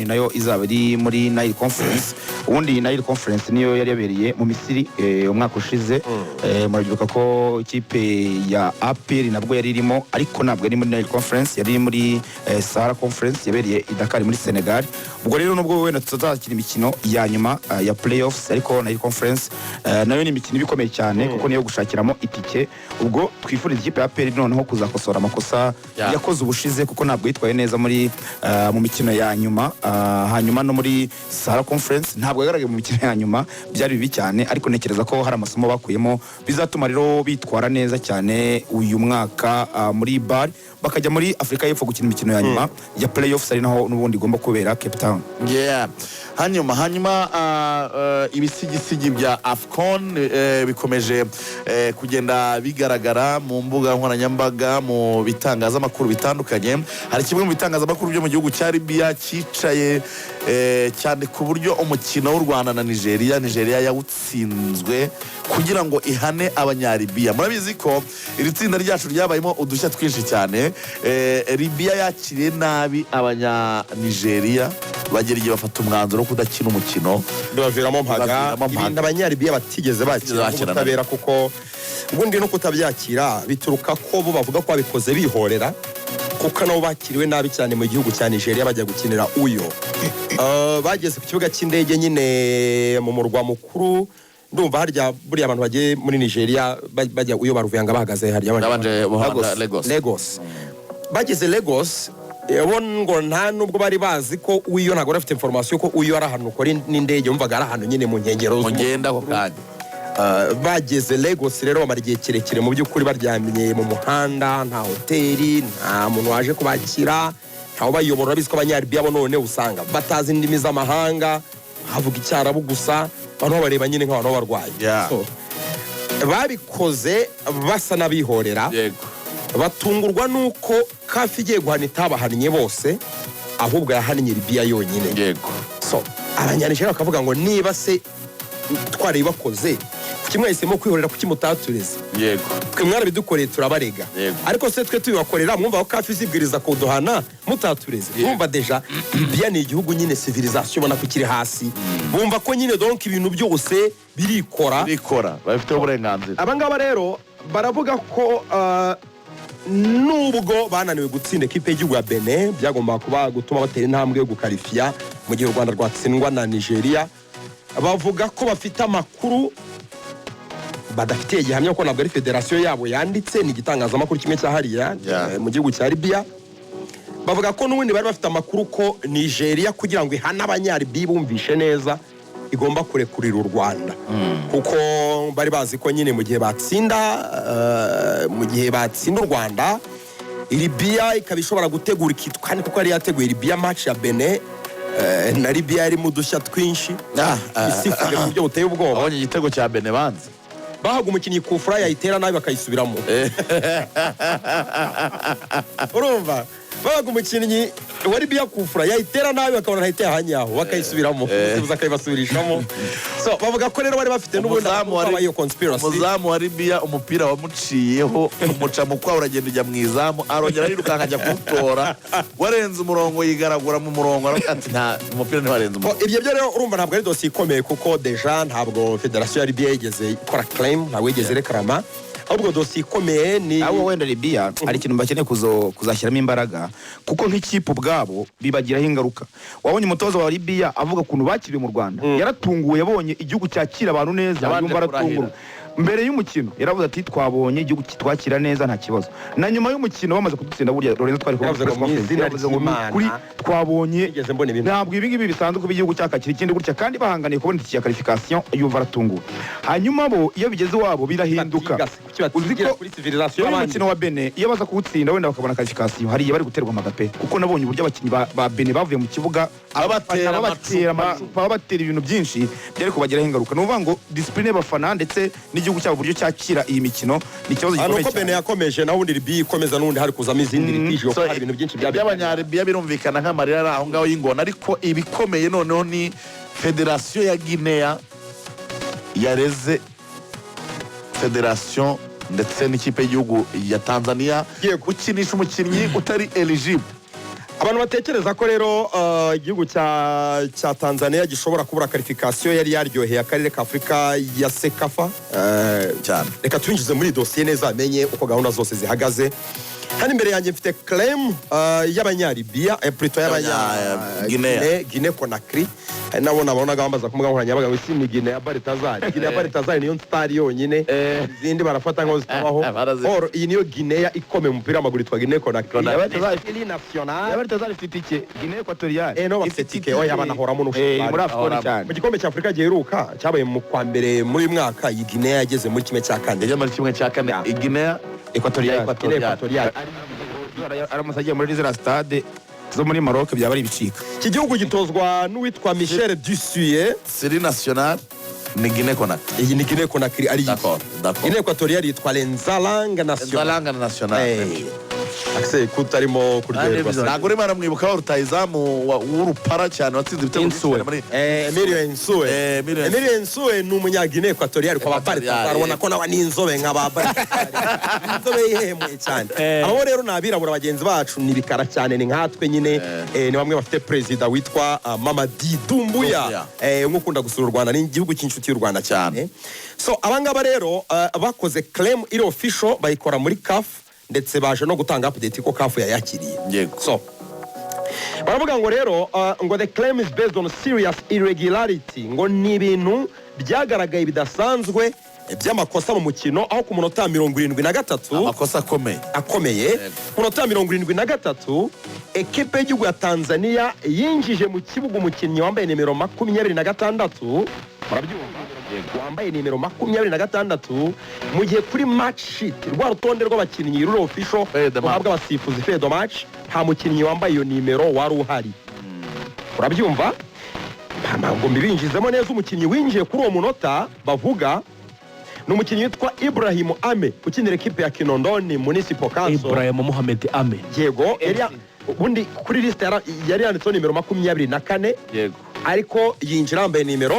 ni nayo izaba iri muri Nile Conference. Ubundi Nile Conference niyo yari yabereye mu Misiri umwaka ushize. Murabyuka ko ikipe ya APR nabwo yari irimo, ariko ntabwo yari muri Nile Conference, yari muri Sahara Conference yabereye i Dakar muri Senegal. Ubwo rero nubwo wenda tuzakina imikino ya nyuma ya playoffs, ariko Nile Conference nayo ni imikino bikomeye cyane kuko niyo gushakiramo itike. Ubwo twifuriza ikipe ya APR noneho kuzakosora amakosa yakoze ubushize kuko ntabwo yitwaye neza muri mu mikino ya nyuma. Hanyuma no muri Sahara Conference ntabwo yagaragaye mu mikino ya nyuma, byari bibi cyane, ariko nekereza ko hari amasomo bakuyemo bizatuma rero bitwara neza cyane uyu mwaka muri BAR bakajya muri Afrika y'Epfo gukina imikino ya nyuma ya playoffs, ari naho n'ubundi igomba kubera Cape Town. hanyuma ibisigisigi bya AFCON bikomeje kugenda bigaragara mu mbuga nkoranyambaga, mu bitangazamakuru bitandukanye. Hari kimwe mu bitangazamakuru byo mu gihugu cya Libya cyicaye cyane ku buryo umukino w'u Rwanda na Nigeria yawutsinzwe kugira ngo ihane abanyalibiya. Murabizi ko iri tsinda ryacu ryabayemo udushya twinshi cyane. Libya yakiriye nabi abanya-Nigeria, bagera igihe bafata umwanzuro wo kudakina umukino, baviramo mpaga. Ibintu abanyalibiya batigeze bakira ubutabera, kuko ubundi no kutabyakira bituruka ko bo bavuga ko babikoze bihorera, kuko nabo bakiriwe nabi cyane mu gihugu cya Nigeria bajya gukinira Uyo. Bageze ku kibuga cy'indege nyine mu murwa mukuru, ndumva harya buriya abantu bagiye muri Nigeria bajya Uyo baruvuyanga bahagaze harya Lagos. Bageze Lagos ngo nta nubwo bari bazi ko Uyo, ntabwo bafite information ko Uyo ari ahantu ukora n'indege, umvaga ari ahantu nyine mu nkengero ngenda ako kanya. Bageze Lagos rero bamara igihe kirekire mu by'ukuri baryamye mu muhanda, nta hoteli, nta muntu waje kubakira, ntawe bayobora. Bizi ko abanyalibiya bo none usanga batazi indimi z'amahanga, havuga icyarabu gusa, abantu bareba nyine nk'abantu b'abarwayi. Babikoze basa n'abihorera, batungurwa nuko kafi igiye guhana itabahannye bose, ahubwo yahannye Libya yonyine. Abanyanijeriya bakavuga ngo niba se twari bakoze kimwe yahisemo kwihorera kuki mutatureze, twe mwarabidukoreye turabarega, ariko se twe tubibakorera mwumva ko kafi zibwiriza kuduhana mutatureze. Mwumva deja Libya ni igihugu nyine civilisation ubona ko kiri hasi, bumva ko nyine donc ibintu byose birikora bafite uburenganzira. Abangaba rero baravuga ko nubwo bananiwe gutsinda ekipe y'igihugu ya Benin, byagomba kuba gutuma batera intambwe yo gukarifia mu gihe u Rwanda rwatsindwa na Nigeria. Bavuga ko bafite amakuru badafitiye gihamya ko nabwo ari federation yabo yanditse, ni igitangazamakuru kimwe cya hariya mu gihugu cya Libya. Bavuga ko n'ubundi bari bafite amakuru ko Nigeria kugira ngo ihane abanyalibiya bumvishe neza igomba kurekurira u Rwanda, kuko bari bazi ko nyine mu gihe batsinda u Rwanda, Libya ikaba ishobora gutegura ikitwa, kuko yari yateguye Libya match ya Benin na Libya yari mu dushya twinshi isifure mu buryo buteye ubwoba. Abonye igitego cya Benin banze bahaga umukinnyi kufura yayitera nabi bakayisubiramo. Urumva babaga umukinnyi wa Libya kufura yayitera nabi bakabona ntayiteye ahanyaho bakayisubiramo, ubuze akayibasubirishamo. So bavuga ko rero bari bafite n'ubundi abayo conspiracy. Umuzamu wa Libya umupira wamuciyeho, umuca mu kwa uragenda ujya mu izamu, arongera yirukanka ajya kuwutora, warenze umurongo yigaragura mu murongo, ati nta umupira ntiwarenze umurongo. Ibyo byo rero urumva ntabwo ari dosiye ikomeye, kuko deja ntabwo federation ya Libya yigeze ikora claim, ntabwo yigeze rekarama, ahubwo dosiye ikomeye ni abo wenda Libya ari ikintu bakeneye kuzashyiramo imbaraga, kuko nk'ikipe ubwabo bibagiraho ingaruka. Wabonye umutoza wa Libya avuga ukuntu bakiriye mu Rwanda, yaratunguye, yabonye igihugu cyakira abantu neza, yumva aratungura. Mbere y'umukino yaravuze ati twabonye igihugu kitwakira neza nta kibazo, na nyuma y'umukino bamaze kudutsinda burya Lorenzo twari kuri twabonye ntabwo ibi ngibi bisanzwe kuba igihugu cyakakira ikindi gutya, kandi bahanganiye kubona iki ya qualification yumva aratungura. Hanyuma bo iyo bigeze wabo birahinduka, uziko kuri civilisation y'umukino wa Benin iyo baza kuwutsinda wenda bakabona qualification, hariya bari guterwa amagape, kuko nabonye uburyo abakinnyi ba Benin bavuye mu kibuga babatera ibintu byinshi byari kubagiraho ingaruka. Nuvuga ngo discipline y'abafana ndetse n'igihugu cyabo buryo cyakira iyi mikino ni ikibazo gikomeye cyane. Benin yakomeje naho undi Libya ikomeza n'undi hari kuzamo izindi litije, hari ibintu byinshi by'abanyalibiya birumvikana nk'amarira ari aho ngaho y'ingona, ariko ibikomeye noneho ni federation ya Guinea yareze federation ndetse n'ikipe y'igihugu ya Tanzania gukinisha umukinnyi utari eligible. abantu batekereza ko rero igihugu cya Tanzania gishobora kubura qualification yari yaryoheye akarere ka Afrika ya Sekafa cyane. Reka twinjize muri dossier neza amenye uko gahunda zose zihagaze. Hano imbere yanjye mfite claim y'abanyaribia plutôt Guinea Conakry. Nabonaga bambaza ku mbuga nkoranyambaga ngo isi ni Guinea Baltazar. Guinea Baltazar niyo star yonyine, izindi barafata nko zitabaho. Or iyi niyo Guinea ikome mu mupira w'amaguru itwa Guinea Conakry. Baltazar national. Baltazar ifite iki? Guinea Equatorial. No bafite iki oya banahoramo n'ushobora. Muri Afcon cyane. Mu gikombe cya Afrika giheruka cyabaye mu kwa mbere muri mwaka iyi Guinea yageze muri kimwe cya kane. Yajya muri kimwe cya kane. Guinea Equatorial. Aramusagiye muri zira stade zo muri Maroc byaba ari ibicika. Iki gihugu gitozwa n'uwitwa Michel Dussuyer. Série nationale ni Guinea Conakry. Iyi ni Guinea Conakry ari. D'accord. Guinea Equatorial yitwa Nzalanga National. Akse kutarimo kuryoherwa. Ntabwo urimo aramwibuka wa rutayizamu w'urupara cyane watsinze ibitego muri Emilio Nsue ni umunya-Guinea Equatorial kwa Baltazar. Arabona ko nawe n'inzobe nk'aba Baltazar. Inzobe yihemuye cyane. Abo rero nabirabura bagenzi bacu ni bikara cyane ni nkatwe nyine ni bamwe bafite president witwa Mamadi Doumbouya nk'ukunda gusura u Rwanda n'igihugu cy'inshuti y'u Rwanda cyane. So abangaba rero bakoze claim iri official bayikora muri CAF ndetse baje no gutanga update ko CAF yayakiriye. Yego. So baravuga ngo rero ngo the claim is based on serious irregularity, ngo ni ibintu byagaragaye bidasanzwe by'amakosa mu mukino aho ku munota 73 amakosa akomeye ku munota 73 ekipe y'igihugu ya Tanzania yinjije mu kibuga umukinnyi wambaye nimero 26 barabyumva wambaye nimero 26 mu gihe kuri match sheet rwa rutonde rw'abakinnyi ruro official ruhabwa abasifuzi fedo match nta mukinnyi wambaye iyo nimero wari uhari. Urabyumva ntabwo mbibinjizemo neza umukinnyi winjiye kuri uwo munota bavuga ni umukinnyi witwa Ibrahim Ame ukinira ekipe ya Kinondoni Municipal Council. Ibrahim Mohamed Ame yego ubundi kuri liste yari yanditseho nimero 24 yego ariko yinjira yambaye nimero